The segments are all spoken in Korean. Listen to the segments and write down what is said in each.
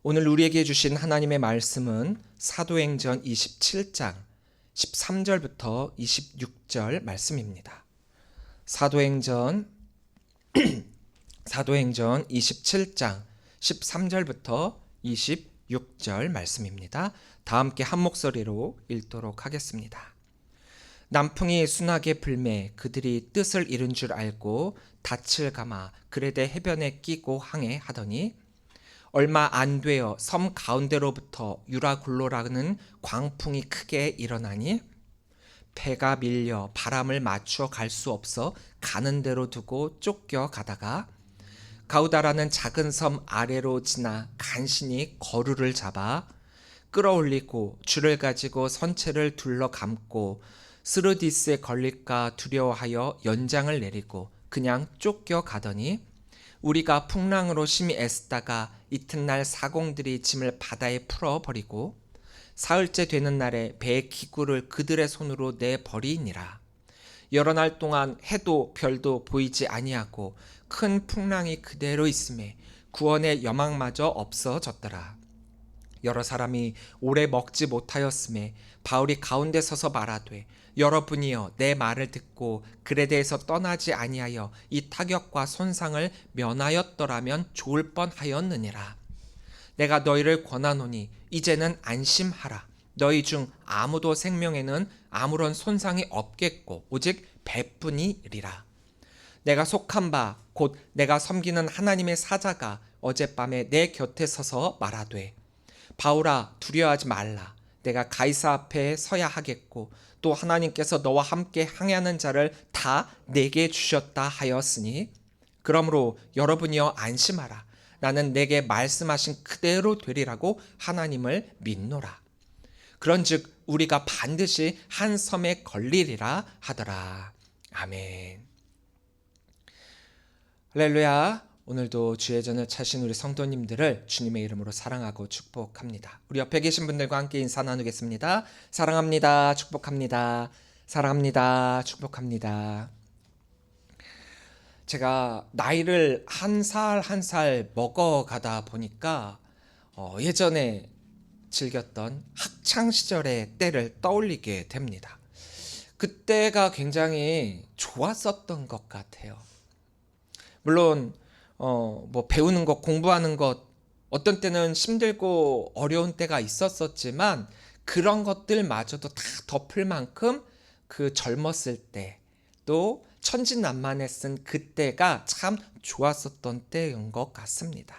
오늘 우리에게 주신 하나님의 말씀은 사도행전 27장 13절부터 26절 말씀입니다. 사도행전 27장 13절부터 26절 말씀입니다. 다 함께 한 목소리로 읽도록 하겠습니다. 남풍이 순하게 불매 그들이 뜻을 이룬 줄 알고 닻을 감아 그레데 해변에 끼고 항해하더니 얼마 안 되어 섬 가운데로부터 유라굴로라는 광풍이 크게 일어나니 배가 밀려 바람을 맞추어 갈 수 없어 가는 대로 두고 쫓겨 가다가 가우다라는 작은 섬 아래로 지나 간신히 거루를 잡아 끌어올리고 줄을 가지고 선체를 둘러 감고 스르디스에 걸릴까 두려워하여 연장을 내리고 그냥 쫓겨 가더니 우리가 풍랑으로 심히 애쓰다가 이튿날 사공들이 짐을 바다에 풀어버리고 사흘째 되는 날에 배의 기구를 그들의 손으로 내버리니라. 여러 날 동안 해도 별도 보이지 아니하고 큰 풍랑이 그대로 있음에 구원의 여망마저 없어졌더라. 여러 사람이 오래 먹지 못하였음에 바울이 가운데 서서 말하되 여러분이여 내 말을 듣고 그레데에서 떠나지 아니하여 이 타격과 손상을 면하였더라면 좋을 뻔하였느니라. 내가 너희를 권하노니 이제는 안심하라. 너희 중 아무도 생명에는 아무런 손상이 없겠고 오직 배뿐이리라. 내가 속한 바 곧 내가 섬기는 하나님의 사자가 어젯밤에 내 곁에 서서 말하되 바울아 두려워하지 말라. 내가 가이사 앞에 서야 하겠고 또 하나님께서 너와 함께 항해하는 자를 다 내게 주셨다 하였으니 그러므로 여러분이여 안심하라. 나는 내게 말씀하신 그대로 되리라고 하나님을 믿노라. 그런즉 우리가 반드시 한 섬에 걸리리라 하더라. 아멘. 할렐루야. 오늘도 주의 전을 차신 우리 성도님들을 주님의 이름으로 사랑하고 축복합니다. 우리 옆에 계신 분들과 함께 인사 나누겠습니다. 사랑합니다. 축복합니다. 사랑합니다. 축복합니다. 제가 나이를 한 살 한 살 먹어가다 보니까 예전에 즐겼던 학창시절의 때를 떠올리게 됩니다. 그때가 굉장히 좋았었던 것 같아요. 물론 뭐 배우는 것, 공부하는 것 어떤 때는 힘들고 어려운 때가 있었지만 그런 것들마저도 다 덮을 만큼 그 젊었을 때 또 천진난만했던 그때가 참 좋았었던 때인 것 같습니다.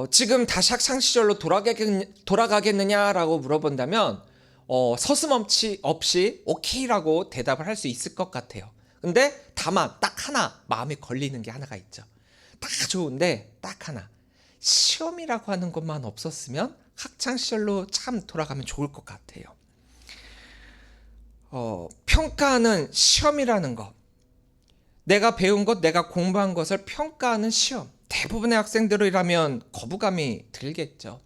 지금 다시 학창시절로 돌아가겠느냐라고 물어본다면 서슴없이 오케이라고 대답을 할 수 있을 것 같아요. 근데 다만 딱 하나 마음에 걸리는 게 하나가 있죠. 다 좋은데 딱 하나 시험이라고 하는 것만 없었으면 학창시절로 참 돌아가면 좋을 것 같아요. 평가하는 시험이라는 것, 내가 배운 것, 내가 공부한 것을 평가하는 시험, 대부분의 학생들이라면 거부감이 들겠죠.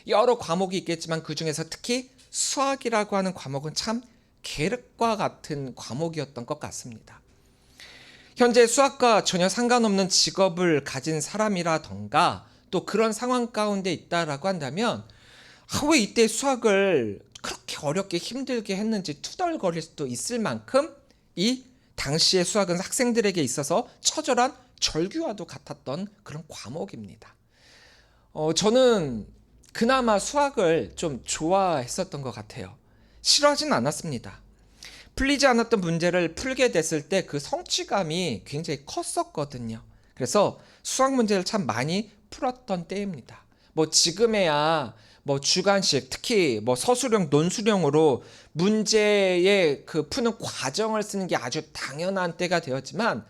여러 과목이 있겠지만 그 중에서 특히 수학이라고 하는 과목은 참 계륵과 같은 과목이었던 것 같습니다. 현재 수학과 전혀 상관없는 직업을 가진 사람이라던가 또 그런 상황 가운데 있다라고 한다면 왜 이때 수학을 그렇게 어렵게 힘들게 했는지 투덜거릴 수도 있을 만큼 이 당시의 수학은 학생들에게 있어서 처절한 절규와도 같았던 그런 과목입니다. 저는 그나마 수학을 좀 좋아했었던 것 같아요. 싫어하진 않았습니다. 풀리지 않았던 문제를 풀게 됐을 때 그 성취감이 굉장히 컸었거든요. 그래서 수학 문제를 참 많이 풀었던 때입니다. 뭐 지금에야 뭐 주관식, 특히 뭐 서술형, 논술형으로 문제의 그 푸는 과정을 쓰는 게 아주 당연한 때가 되었지만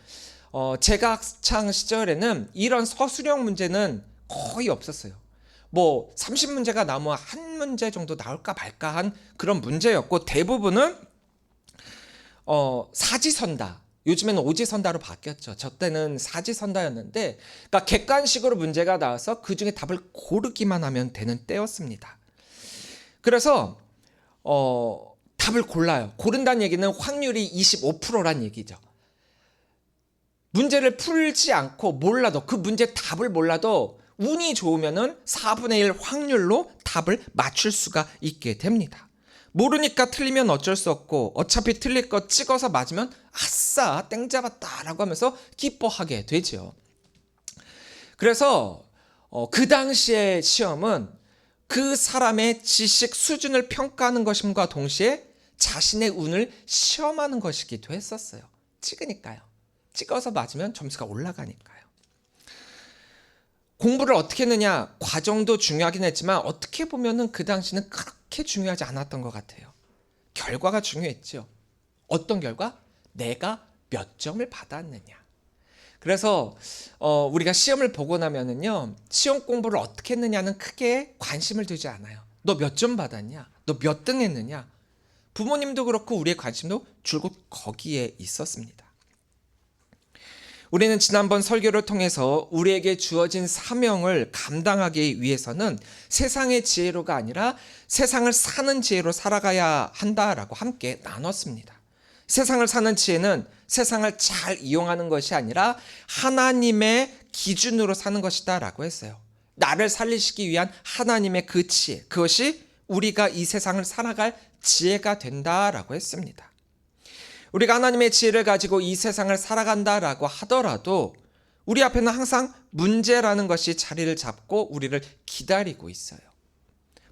제가 학창 시절에는 이런 서술형 문제는 거의 없었어요. 뭐 30문제가 나오면 한 문제 정도 나올까 말까 한 그런 문제였고 대부분은 사지선다. 요즘에는 오지선다로 바뀌었죠. 저 때는 사지선다였는데 그러니까 객관식으로 문제가 나와서 그중에 답을 고르기만 하면 되는 때였습니다. 그래서 답을 골라요. 고른다는 얘기는 확률이 25%란 얘기죠. 문제를 풀지 않고 몰라도 그 문제 답을 몰라도 운이 좋으면은 4분의 1 확률로 답을 맞출 수가 있게 됩니다. 모르니까 틀리면 어쩔 수 없고 어차피 틀릴 거 찍어서 맞으면 아싸 땡 잡았다 라고 하면서 기뻐하게 되죠. 그래서 그 당시의 시험은 그 사람의 지식 수준을 평가하는 것임과 동시에 자신의 운을 시험하는 것이기도 했었어요. 찍으니까요. 찍어서 맞으면 점수가 올라가니까요. 공부를 어떻게 했느냐 과정도 중요하긴 했지만 어떻게 보면은 그 당시는 그렇게 중요하지 않았던 것 같아요. 결과가 중요했죠. 어떤 결과? 내가 몇 점을 받았느냐. 그래서 우리가 시험을 보고 나면은요 시험 공부를 어떻게 했느냐는 크게 관심을 두지 않아요. 너 몇 점 받았냐? 너 몇 등 했느냐? 부모님도 그렇고 우리의 관심도 줄곧 거기에 있었습니다. 우리는 지난번 설교를 통해서 우리에게 주어진 사명을 감당하기 위해서는 세상의 지혜로가 아니라 세상을 사는 지혜로 살아가야 한다라고 함께 나눴습니다. 세상을 사는 지혜는 세상을 잘 이용하는 것이 아니라 하나님의 기준으로 사는 것이다 라고 했어요. 나를 살리시기 위한 하나님의 그 지혜, 그것이 우리가 이 세상을 살아갈 지혜가 된다라고 했습니다. 우리가 하나님의 지혜를 가지고 이 세상을 살아간다라고 하더라도 우리 앞에는 항상 문제라는 것이 자리를 잡고 우리를 기다리고 있어요.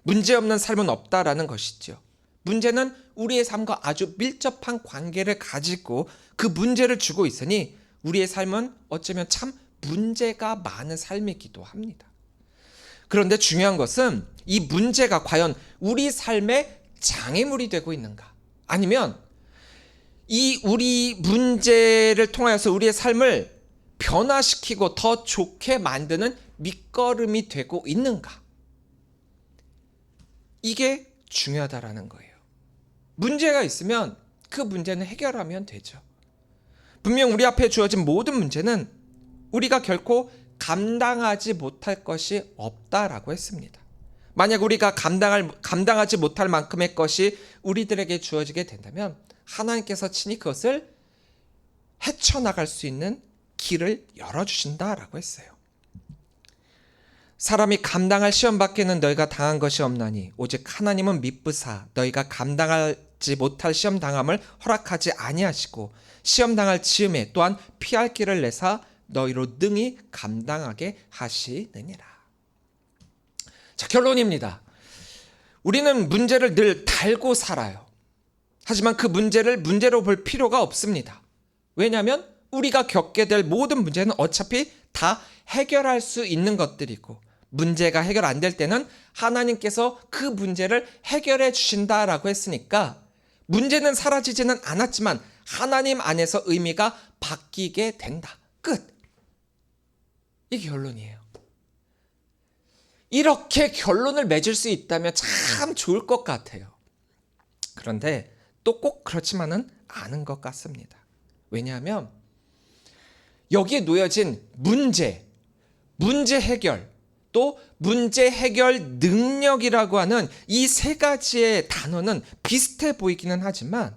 문제 없는 삶은 없다라는 것이죠. 문제는 우리의 삶과 아주 밀접한 관계를 가지고 그 문제를 주고 있으니 우리의 삶은 어쩌면 참 문제가 많은 삶이기도 합니다. 그런데 중요한 것은 이 문제가 과연 우리 삶의 장애물이 되고 있는가? 아니면 이 우리 문제를 통하여서 우리의 삶을 변화시키고 더 좋게 만드는 밑거름이 되고 있는가? 이게 중요하다라는 거예요. 문제가 있으면 그 문제는 해결하면 되죠. 분명 우리 앞에 주어진 모든 문제는 우리가 결코 감당하지 못할 것이 없다라고 했습니다. 만약 우리가 감당하지 못할 만큼의 것이 우리들에게 주어지게 된다면 하나님께서 친히 그것을 헤쳐나갈 수 있는 길을 열어주신다라고 했어요. 사람이 감당할 시험 밖에는 너희가 당한 것이 없나니 오직 하나님은 미쁘사 너희가 감당하지 못할 시험 당함을 허락하지 아니하시고 시험 당할 즈음에 또한 피할 길을 내사 너희로 능히 감당하게 하시느니라. 자, 결론입니다. 우리는 문제를 늘 달고 살아요. 하지만 그 문제를 문제로 볼 필요가 없습니다. 왜냐하면 우리가 겪게 될 모든 문제는 어차피 다 해결할 수 있는 것들이고 문제가 해결 안 될 때는 하나님께서 그 문제를 해결해 주신다라고 했으니까 문제는 사라지지는 않았지만 하나님 안에서 의미가 바뀌게 된다. 끝. 이게 결론이에요. 이렇게 결론을 맺을 수 있다면 참 좋을 것 같아요. 그런데 또 꼭 그렇지만은 않은 것 같습니다. 왜냐하면 여기에 놓여진 문제 해결, 또 문제 해결 능력이라고 하는 이 세 가지의 단어는 비슷해 보이기는 하지만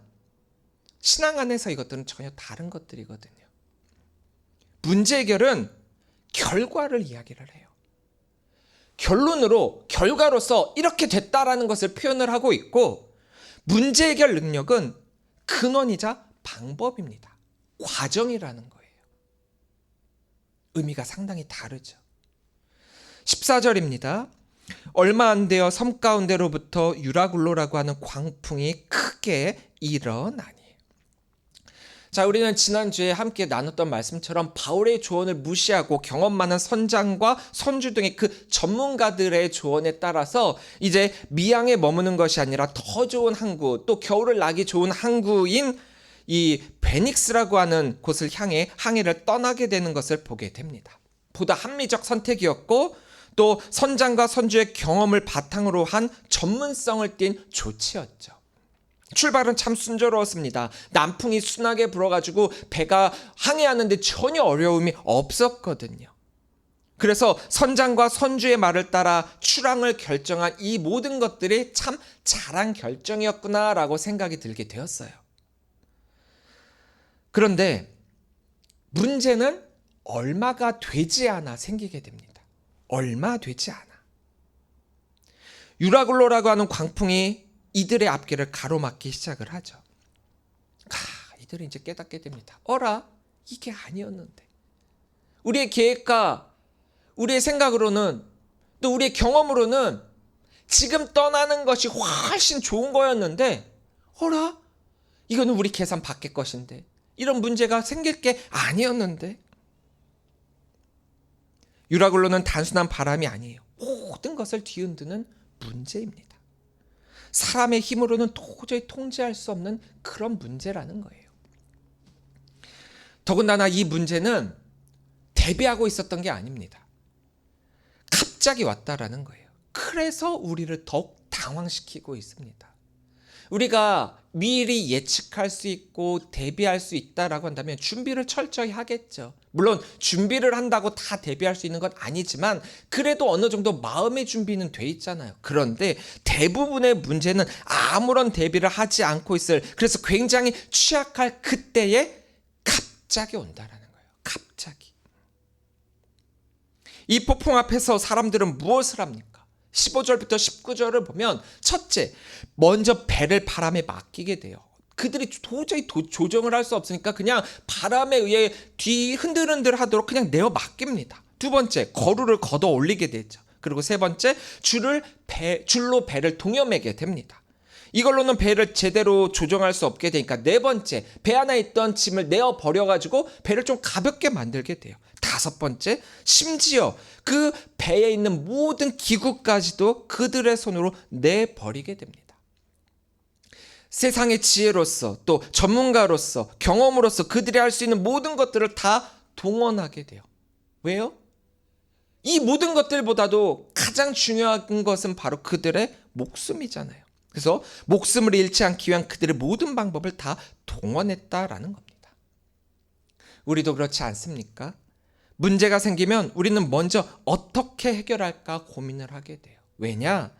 신앙 안에서 이것들은 전혀 다른 것들이거든요. 문제 해결은 결과를 이야기를 해요. 결과로서 이렇게 됐다라는 것을 표현을 하고 있고 문제 해결 능력은 근원이자 방법입니다. 과정이라는 거예요. 의미가 상당히 다르죠. 14절입니다. 얼마 안 되어 섬 가운데로부터 유라굴로라고 하는 광풍이 크게 일어나니. 자, 우리는 지난주에 함께 나눴던 말씀처럼 바울의 조언을 무시하고 경험 많은 선장과 선주 등의 그 전문가들의 조언에 따라서 이제 미양에 머무는 것이 아니라 더 좋은 항구, 또 겨울을 나기 좋은 항구인 이 베닉스라고 하는 곳을 향해 항해를 떠나게 되는 것을 보게 됩니다. 보다 합리적 선택이었고 또 선장과 선주의 경험을 바탕으로 한 전문성을 띤 조치였죠. 출발은 참 순조로웠습니다. 남풍이 순하게 불어가지고 배가 항해하는데 전혀 어려움이 없었거든요. 그래서 선장과 선주의 말을 따라 출항을 결정한 이 모든 것들이 참 잘한 결정이었구나라고 생각이 들게 되었어요. 그런데 문제는 얼마가 되지 않아 생기게 됩니다. 얼마 되지 않아. 유라굴로라고 하는 광풍이 이들의 앞길을 가로막기 시작을 하죠. 이들은 이제 깨닫게 됩니다. 어라? 이게 아니었는데. 우리의 계획과 우리의 생각으로는, 또 우리의 경험으로는 지금 떠나는 것이 훨씬 좋은 거였는데, 어라? 이거는 우리 계산 밖의 것인데, 이런 문제가 생길 게 아니었는데. 유라굴로는 단순한 바람이 아니에요. 모든 것을 뒤흔드는 문제입니다. 사람의 힘으로는 도저히 통제할 수 없는 그런 문제라는 거예요. 더군다나 이 문제는 대비하고 있었던 게 아닙니다. 갑자기 왔다라는 거예요. 그래서 우리를 더욱 당황시키고 있습니다. 우리가 미리 예측할 수 있고 대비할 수 있다라고 한다면 준비를 철저히 하겠죠. 물론 준비를 한다고 다 대비할 수 있는 건 아니지만 그래도 어느 정도 마음의 준비는 돼 있잖아요. 그런데 대부분의 문제는 아무런 대비를 하지 않고 있을, 그래서 굉장히 취약할 그때에 갑자기 온다라는 거예요. 갑자기. 이 폭풍 앞에서 사람들은 무엇을 합니까? 15절부터 19절을 보면 첫째, 먼저 배를 바람에 맡기게 돼요. 그들이 도저히 조정을 할 수 없으니까 그냥 바람에 의해 뒤 흔들흔들 하도록 그냥 내어 맡깁니다. 두 번째, 거루를 걷어 올리게 되죠. 그리고 세 번째, 줄로 배를 동여매게 됩니다. 이걸로는 배를 제대로 조정할 수 없게 되니까 네 번째, 배 안에 있던 짐을 내어 버려가지고 배를 좀 가볍게 만들게 돼요. 다섯 번째, 심지어 그 배에 있는 모든 기구까지도 그들의 손으로 내버리게 됩니다. 세상의 지혜로서 또 전문가로서 경험으로서 그들이 할 수 있는 모든 것들을 다 동원하게 돼요. 왜요? 이 모든 것들보다도 가장 중요한 것은 바로 그들의 목숨이잖아요. 그래서 목숨을 잃지 않기 위한 그들의 모든 방법을 다 동원했다라는 겁니다. 우리도 그렇지 않습니까? 문제가 생기면 우리는 먼저 어떻게 해결할까 고민을 하게 돼요. 왜냐?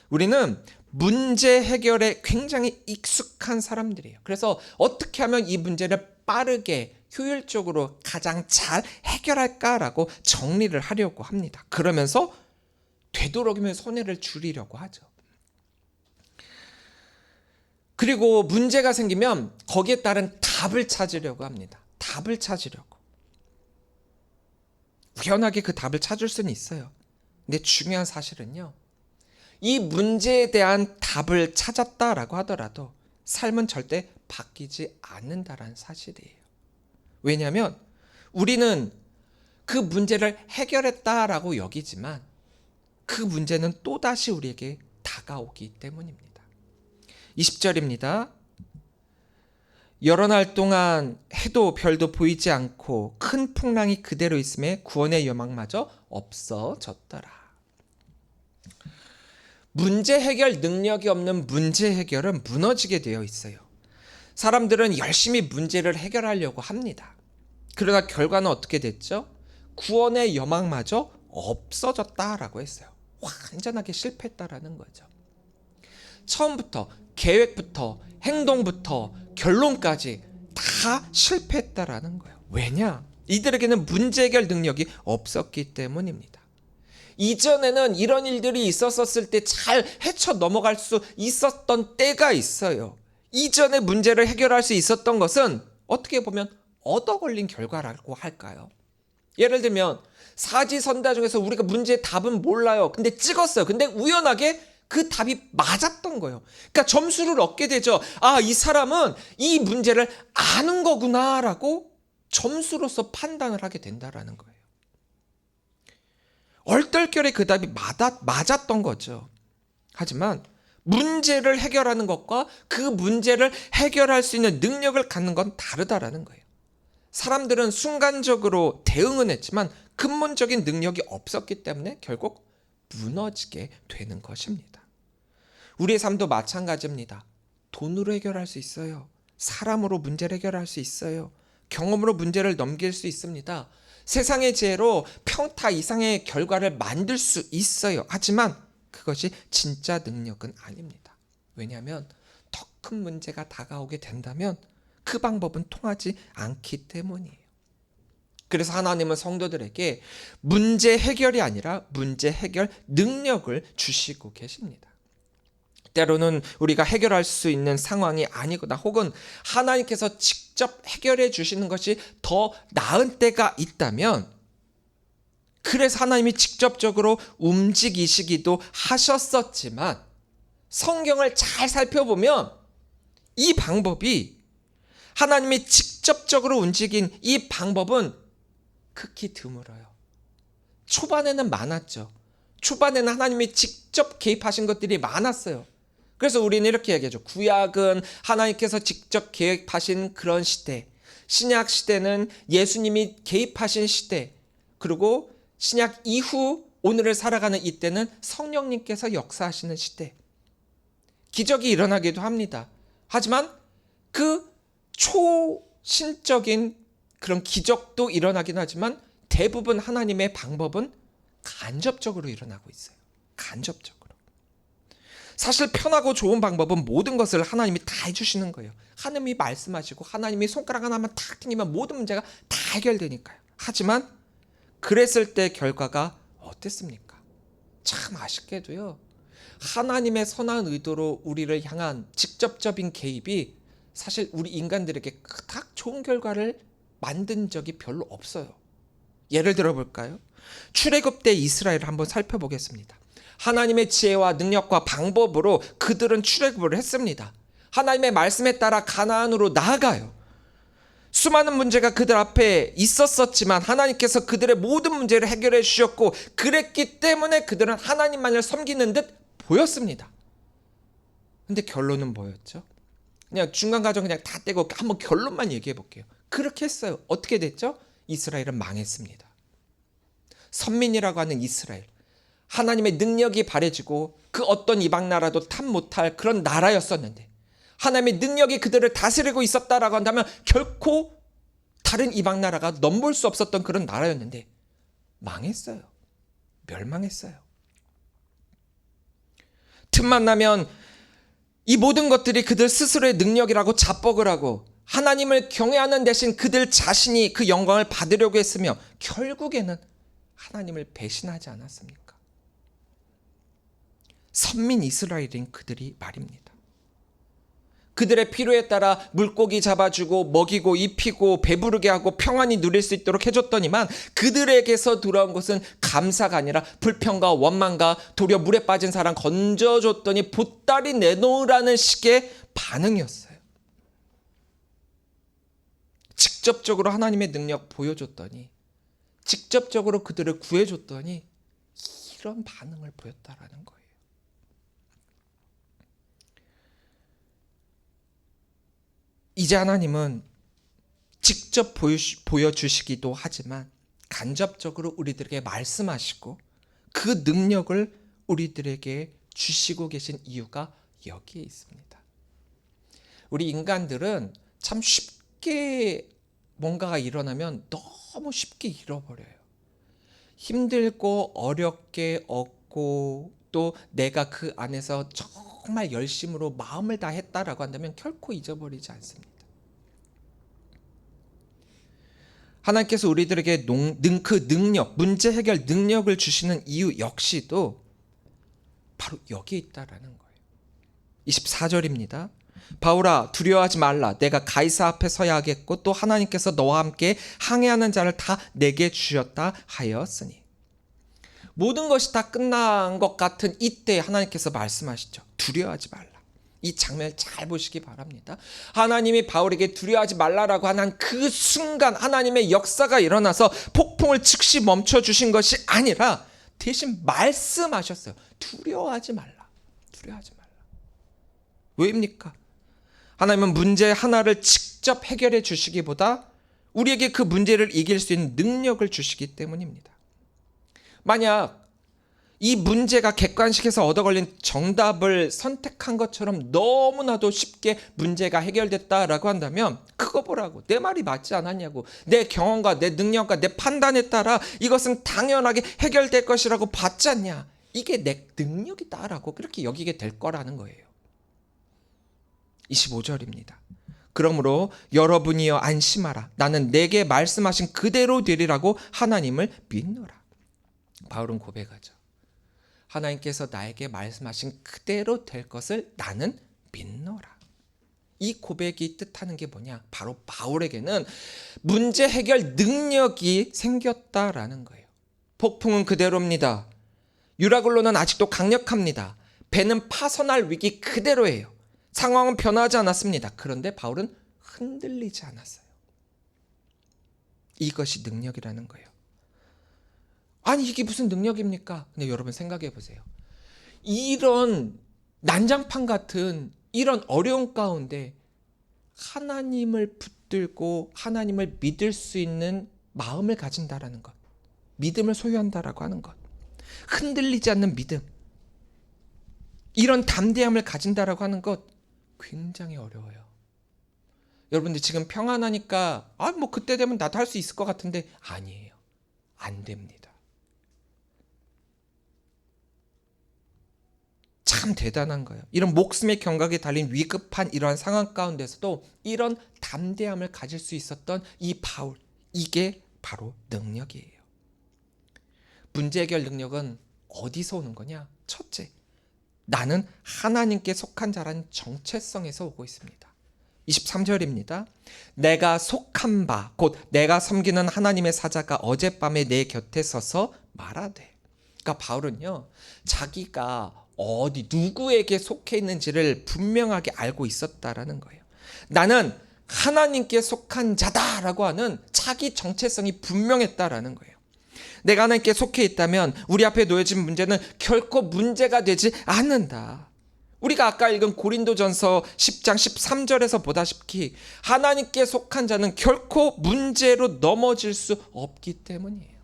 우리는 문제 해결에 굉장히 익숙한 사람들이에요. 그래서 어떻게 하면 이 문제를 빠르게 효율적으로 가장 잘 해결할까라고 정리를 하려고 합니다. 그러면서 되도록이면 손해를 줄이려고 하죠. 그리고 문제가 생기면 거기에 따른 답을 찾으려고 합니다. 답을 찾으려고. 우연하게 그 답을 찾을 수는 있어요. 근데 중요한 사실은요, 이 문제에 대한 답을 찾았다라고 하더라도 삶은 절대 바뀌지 않는다라는 사실이에요. 왜냐하면 우리는 그 문제를 해결했다라고 여기지만 그 문제는 또다시 우리에게 다가오기 때문입니다. 20절입니다. 여러 날 동안 해도 별도 보이지 않고 큰 풍랑이 그대로 있음에 구원의 여망마저 없어졌더라. 문제 해결 능력이 없는 문제 해결은 무너지게 되어 있어요. 사람들은 열심히 문제를 해결하려고 합니다. 그러나 결과는 어떻게 됐죠? 구원의 여망마저 없어졌다라고 했어요. 완전하게 실패했다라는 거죠. 처음부터 계획부터 행동부터 결론까지 다 실패했다라는 거예요. 왜냐? 이들에게는 문제 해결 능력이 없었기 때문입니다. 이전에는 이런 일들이 있었을 때 잘 헤쳐 넘어갈 수 있었던 때가 있어요. 이전에 문제를 해결할 수 있었던 것은 어떻게 보면 얻어 걸린 결과라고 할까요? 예를 들면 사지선다 중에서 우리가 문제의 답은 몰라요. 근데 찍었어요. 근데 우연하게 그 답이 맞았던 거예요. 그러니까 점수를 얻게 되죠. 아, 이 사람은 이 문제를 아는 거구나라고 점수로서 판단을 하게 된다라는 거예요. 얼떨결에 그 답이 맞았던 거죠. 하지만 문제를 해결하는 것과 그 문제를 해결할 수 있는 능력을 갖는 건 다르다라는 거예요. 사람들은 순간적으로 대응은 했지만 근본적인 능력이 없었기 때문에 결국 무너지게 되는 것입니다. 우리의 삶도 마찬가지입니다. 돈으로 해결할 수 있어요. 사람으로 문제를 해결할 수 있어요. 경험으로 문제를 넘길 수 있습니다. 세상의 지혜로 평타 이상의 결과를 만들 수 있어요. 하지만 그것이 진짜 능력은 아닙니다. 왜냐하면 더 큰 문제가 다가오게 된다면 그 방법은 통하지 않기 때문이에요. 그래서 하나님은 성도들에게 문제 해결이 아니라 문제 해결 능력을 주시고 계십니다. 때로는 우리가 해결할 수 있는 상황이 아니거나 혹은 하나님께서 직접 해결해 주시는 것이 더 나은 때가 있다면, 그래서 하나님이 직접적으로 움직이시기도 하셨었지만 성경을 잘 살펴보면 이 방법이, 하나님이 직접적으로 움직인 이 방법은 극히 드물어요. 초반에는 많았죠. 초반에는 하나님이 직접 개입하신 것들이 많았어요. 그래서 우리는 이렇게 얘기하죠. 구약은 하나님께서 직접 개입하신 그런 시대, 신약 시대는 예수님이 개입하신 시대, 그리고 신약 이후 오늘을 살아가는 이때는 성령님께서 역사하시는 시대. 기적이 일어나기도 합니다. 하지만 그 초신적인 그런 기적도 일어나긴 하지만 대부분 하나님의 방법은 간접적으로 일어나고 있어요. 간접적으로. 사실 편하고 좋은 방법은 모든 것을 하나님이 다 해주시는 거예요. 하나님이 말씀하시고 하나님이 손가락 하나만 탁 튕기면 모든 문제가 다 해결되니까요. 하지만 그랬을 때 결과가 어땠습니까? 참 아쉽게도요, 하나님의 선한 의도로 우리를 향한 직접적인 개입이 사실 우리 인간들에게 그닥 좋은 결과를 만든 적이 별로 없어요. 예를 들어 볼까요? 출애굽 때 이스라엘을 한번 살펴보겠습니다. 하나님의 지혜와 능력과 방법으로 그들은 출애굽을 했습니다. 하나님의 말씀에 따라 가나안으로 나아가요. 수많은 문제가 그들 앞에 있었었지만 하나님께서 그들의 모든 문제를 해결해 주셨고, 그랬기 때문에 그들은 하나님만을 섬기는 듯 보였습니다. 근데 결론은 뭐였죠? 그냥 중간 과정 그냥 다 떼고 한번 결론만 얘기해 볼게요. 그렇게 했어요. 어떻게 됐죠? 이스라엘은 망했습니다. 선민이라고 하는 이스라엘, 하나님의 능력이 발해지고 그 어떤 이방 나라도 탑 못할 그런 나라였었는데, 하나님의 능력이 그들을 다스리고 있었다라고 한다면 결코 다른 이방 나라가 넘볼 수 없었던 그런 나라였는데 망했어요. 멸망했어요. 틈만 나면 이 모든 것들이 그들 스스로의 능력이라고 자뻑을 하고 하나님을 경외하는 대신 그들 자신이 그 영광을 받으려고 했으며 결국에는 하나님을 배신하지 않았습니까? 선민 이스라엘인 그들이 말입니다. 그들의 필요에 따라 물고기 잡아주고 먹이고 입히고 배부르게 하고 평안히 누릴 수 있도록 해줬더니만 그들에게서 돌아온 것은 감사가 아니라 불평과 원망과 도리어 물에 빠진 사람 건져줬더니 보따리 내놓으라는 식의 반응이었어요. 직접적으로 하나님의 능력 보여줬더니, 직접적으로 그들을 구해줬더니 이런 반응을 보였다라는 거예요. 이제 하나님은 직접 보여주시기도 하지만 간접적으로 우리들에게 말씀하시고 그 능력을 우리들에게 주시고 계신 이유가 여기에 있습니다. 우리 인간들은 참 쉽게 뭔가가 일어나면 너무 쉽게 잃어버려요. 힘들고 어렵게 얻고 또 내가 그 안에서 정말 열심으로 마음을 다했다라고 한다면 결코 잊어버리지 않습니다. 하나님께서 우리들에게 그 능력, 문제 해결 능력을 주시는 이유 역시도 바로 여기에 있다라는 거예요. 24절입니다. 바울아, 두려워하지 말라. 내가 가이사 앞에 서야 하겠고 또 하나님께서 너와 함께 항해하는 자를 다 내게 주셨다 하였으니. 모든 것이 다 끝난 것 같은 이때 하나님께서 말씀하시죠. 두려워하지 말라. 이 장면을 잘 보시기 바랍니다. 하나님이 바울에게 두려워하지 말라라고 하는 그 순간 하나님의 역사가 일어나서 폭풍을 즉시 멈춰주신 것이 아니라 대신 말씀하셨어요. 두려워하지 말라. 두려워하지 말라. 왜입니까? 하나님은 문제 하나를 직접 해결해 주시기보다 우리에게 그 문제를 이길 수 있는 능력을 주시기 때문입니다. 만약 이 문제가 객관식에서 얻어 걸린 정답을 선택한 것처럼 너무나도 쉽게 문제가 해결됐다라고 한다면 그거 보라고, 내 말이 맞지 않았냐고, 내 경험과 내 능력과 내 판단에 따라 이것은 당연하게 해결될 것이라고 봤지 않냐, 이게 내 능력이다라고 그렇게 여기게 될 거라는 거예요. 25절입니다. 그러므로 여러분이여 안심하라. 나는 내게 말씀하신 그대로 되리라고 하나님을 믿노라. 바울은 고백하죠. 하나님께서 나에게 말씀하신 그대로 될 것을 나는 믿노라. 이 고백이 뜻하는 게 뭐냐? 바로 바울에게는 문제 해결 능력이 생겼다라는 거예요. 폭풍은 그대로입니다. 유라굴로는 아직도 강력합니다. 배는 파손할 위기 그대로예요. 상황은 변하지 않았습니다. 그런데 바울은 흔들리지 않았어요. 이것이 능력이라는 거예요. 아니 이게 무슨 능력입니까? 근데 여러분 생각해 보세요. 이런 난장판 같은 이런 어려운 가운데 하나님을 붙들고 하나님을 믿을 수 있는 마음을 가진다라는 것, 믿음을 소유한다라고 하는 것, 흔들리지 않는 믿음, 이런 담대함을 가진다라고 하는 것 굉장히 어려워요. 여러분들 지금 평안하니까 뭐 그때 되면 나도 할 수 있을 것 같은데 아니에요. 안 됩니다. 참 대단한 거예요. 이런 목숨의 경각에 달린 위급한 이러한 상황 가운데서도 이런 담대함을 가질 수 있었던 이 바울, 이게 바로 능력이에요. 문제 해결 능력은 어디서 오는 거냐? 첫째, 나는 하나님께 속한 자라는 정체성에서 오고 있습니다. 23절입니다. 내가 속한 바, 곧 내가 섬기는 하나님의 사자가 어젯밤에 내 곁에 서서 말하되. 그러니까 바울은요, 자기가 어디 누구에게 속해 있는지를 분명하게 알고 있었다라는 거예요. 나는 하나님께 속한 자다라고 하는 자기 정체성이 분명했다라는 거예요. 내가 하나님께 속해 있다면 우리 앞에 놓여진 문제는 결코 문제가 되지 않는다. 우리가 아까 읽은 고린도전서 10장 13절에서 보다시피 하나님께 속한 자는 결코 문제로 넘어질 수 없기 때문이에요.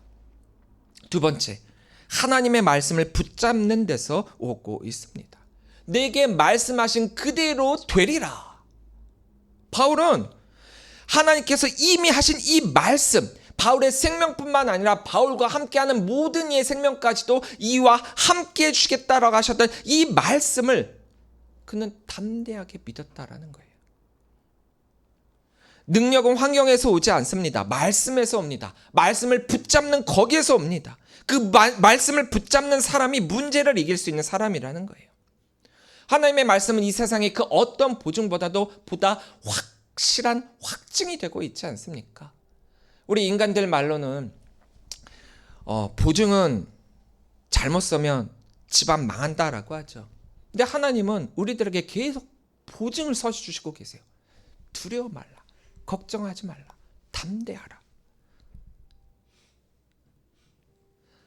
두 번째, 하나님의 말씀을 붙잡는 데서 오고 있습니다. 내게 말씀하신 그대로 되리라. 바울은 하나님께서 이미 하신 이 말씀, 바울의 생명뿐만 아니라 바울과 함께하는 모든 이의 생명까지도 이와 함께 해주시겠다라고 하셨던 이 말씀을 그는 담대하게 믿었다라는 거예요. 능력은 환경에서 오지 않습니다. 말씀에서 옵니다. 말씀을 붙잡는 거기에서 옵니다. 그 말씀을 붙잡는 사람이 문제를 이길 수 있는 사람이라는 거예요. 하나님의 말씀은 이 세상의 그 어떤 보증보다도 보다 확실한 확증이 되고 있지 않습니까? 우리 인간들 말로는 보증은 잘못 써면 집안 망한다라고 하죠. 근데 하나님은 우리들에게 계속 보증을 서주시고 계세요. 두려워 말라. 걱정하지 말라. 담대하라.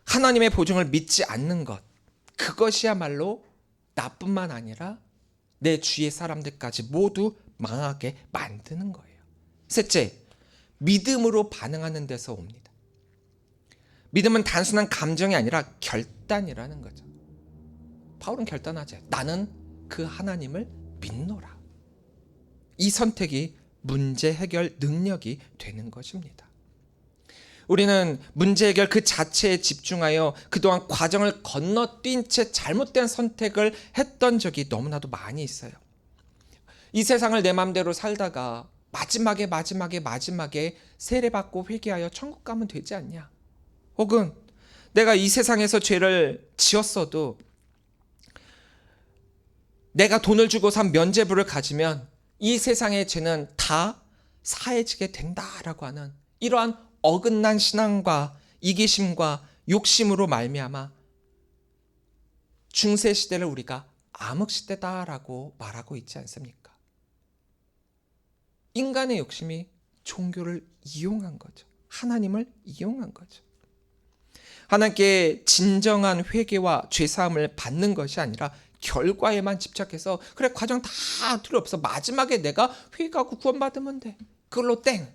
하나님의 보증을 믿지 않는 것, 그것이야말로 나뿐만 아니라 내 주위의 사람들까지 모두 망하게 만드는 거예요. 셋째, 믿음으로 반응하는 데서 옵니다. 믿음은 단순한 감정이 아니라 결단이라는 거죠. 바울은 결단하죠. 나는 그 하나님을 믿노라. 이 선택이 문제 해결 능력이 되는 것입니다. 우리는 문제 해결 그 자체에 집중하여 그동안 과정을 건너뛴 채 잘못된 선택을 했던 적이 너무나도 많이 있어요. 이 세상을 내 맘대로 살다가 마지막에 세례받고 회개하여 천국 가면 되지 않냐? 혹은 내가 이 세상에서 죄를 지었어도 내가 돈을 주고 산 면죄부를 가지면 이 세상의 죄는 다 사해지게 된다라고 하는 이러한 어긋난 신앙과 이기심과 욕심으로 말미암아 중세 시대를 우리가 암흑시대다라고 말하고 있지 않습니까? 인간의 욕심이 종교를 이용한 거죠. 하나님을 이용한 거죠. 하나님께 진정한 회개와 죄사함을 받는 것이 아니라 결과에만 집착해서 그래 과정 다 필요 없어. 마지막에 내가 회개하고 구원받으면 돼. 그걸로 땡.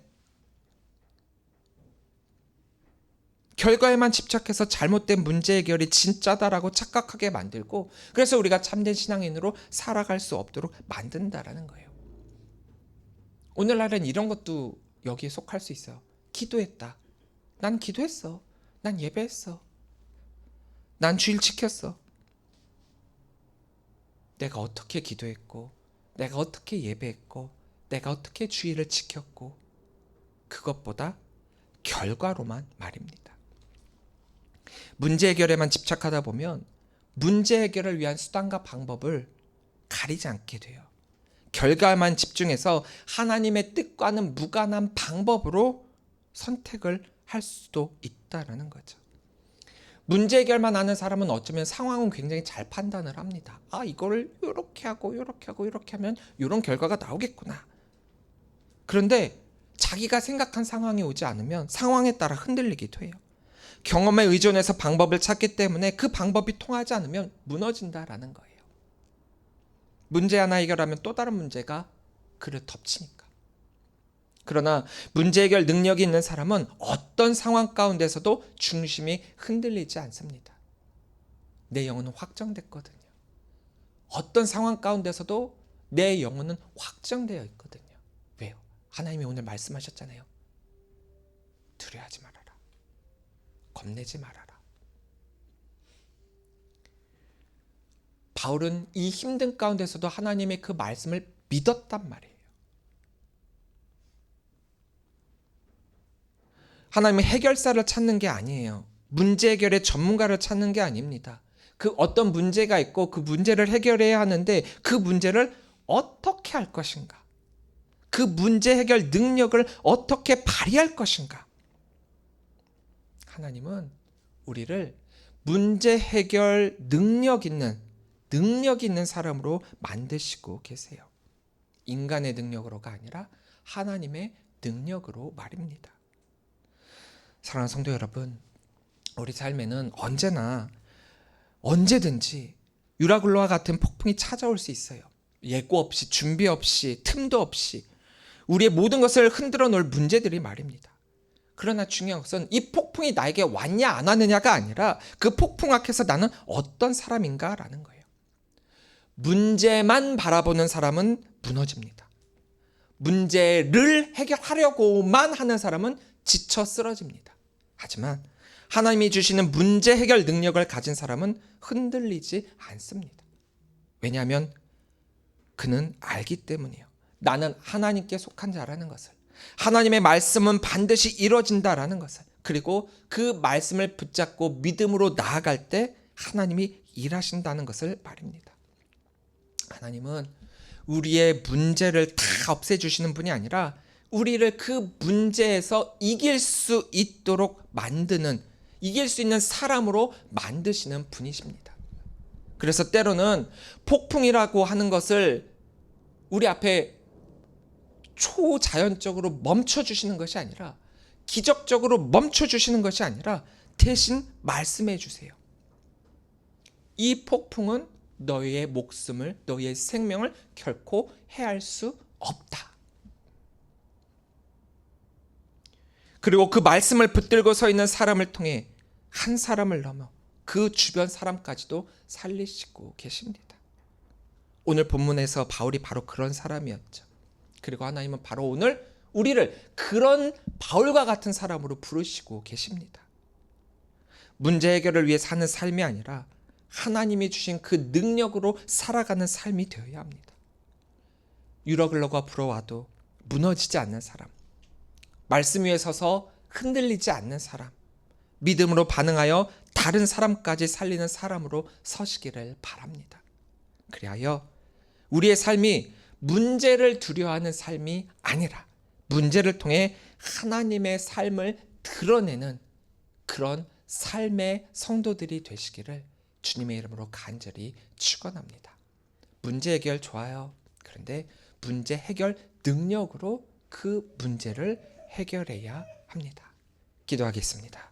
결과에만 집착해서 잘못된 문제 해결이 진짜다라고 착각하게 만들고 그래서 우리가 참된 신앙인으로 살아갈 수 없도록 만든다라는 거예요. 오늘날은 이런 것도 여기에 속할 수 있어요. 기도했다. 난 기도했어. 난 예배했어. 난 주일 지켰어. 내가 어떻게 기도했고 내가 어떻게 예배했고 내가 어떻게 주의를 지켰고, 그것보다 결과로만 말입니다. 문제 해결에만 집착하다 보면 문제 해결을 위한 수단과 방법을 가리지 않게 돼요. 결과만 집중해서 하나님의 뜻과는 무관한 방법으로 선택을 할 수도 있다라는 거죠. 문제 해결만 하는 사람은 어쩌면 상황은 굉장히 잘 판단을 합니다. 이거를 이렇게 하고 이렇게 하고 이렇게 하면 이런 결과가 나오겠구나. 그런데 자기가 생각한 상황이 오지 않으면 상황에 따라 흔들리기도 해요. 경험에 의존해서 방법을 찾기 때문에 그 방법이 통하지 않으면 무너진다라는 거예요. 문제 하나 해결하면 또 다른 문제가 그를 덮치니까. 그러나 문제 해결 능력이 있는 사람은 어떤 상황 가운데서도 중심이 흔들리지 않습니다. 내 영혼은 확정됐거든요. 어떤 상황 가운데서도 내 영혼은 확정되어 있거든요. 왜요? 하나님이 오늘 말씀하셨잖아요. 두려워하지 말아라. 겁내지 말아라. 바울은 이 힘든 가운데서도 하나님의 그 말씀을 믿었단 말이에요. 하나님의 해결사를 찾는 게 아니에요. 문제 해결의 전문가를 찾는 게 아닙니다. 그 어떤 문제가 있고 그 문제를 해결해야 하는데 그 문제를 어떻게 할 것인가? 그 문제 해결 능력을 어떻게 발휘할 것인가? 하나님은 우리를 문제 해결 능력 있는 사람으로 만드시고 계세요. 인간의 능력으로가 아니라 하나님의 능력으로 말입니다. 사랑하는 성도 여러분, 우리 삶에는 언제든지 유라굴로와 같은 폭풍이 찾아올 수 있어요. 예고 없이, 준비 없이, 틈도 없이 우리의 모든 것을 흔들어 놓을 문제들이 말입니다. 그러나 중요한 것은 이 폭풍이 나에게 왔냐 안 왔느냐가 아니라 그 폭풍 앞에서 나는 어떤 사람인가라는 거예요. 문제만 바라보는 사람은 무너집니다. 문제를 해결하려고만 하는 사람은 지쳐 쓰러집니다. 하지만 하나님이 주시는 문제 해결 능력을 가진 사람은 흔들리지 않습니다. 왜냐하면 그는 알기 때문이에요. 나는 하나님께 속한 자라는 것을. 하나님의 말씀은 반드시 이루어진다라는 것을. 그리고 그 말씀을 붙잡고 믿음으로 나아갈 때 하나님이 일하신다는 것을 말입니다. 하나님은 우리의 문제를 다 없애주시는 분이 아니라 우리를 그 문제에서 이길 수 있도록 만드는, 이길 수 있는 사람으로 만드시는 분이십니다. 그래서 때로는 폭풍이라고 하는 것을 우리 앞에 초자연적으로 멈춰주시는 것이 아니라, 기적적으로 멈춰주시는 것이 아니라 대신 말씀해 주세요. 이 폭풍은 너희의 목숨을, 너희의 생명을 결코 해할 수 없다. 그리고 그 말씀을 붙들고 서 있는 사람을 통해 한 사람을 넘어 그 주변 사람까지도 살리시고 계십니다. 오늘 본문에서 바울이 바로 그런 사람이었죠. 그리고 하나님은 바로 오늘 우리를 그런 바울과 같은 사람으로 부르시고 계십니다. 문제 해결을 위해 사는 삶이 아니라 하나님이 주신 그 능력으로 살아가는 삶이 되어야 합니다. 유러글러가 불어와도 무너지지 않는 사람, 말씀 위에 서서 흔들리지 않는 사람, 믿음으로 반응하여 다른 사람까지 살리는 사람으로 서시기를 바랍니다. 그리하여 우리의 삶이 문제를 두려워하는 삶이 아니라 문제를 통해 하나님의 삶을 드러내는 그런 삶의 성도들이 되시기를 주님의 이름으로 간절히 축원합니다. 문제 해결 좋아요. 그런데 문제 해결 능력으로 그 문제를 해결해야 합니다. 기도하겠습니다.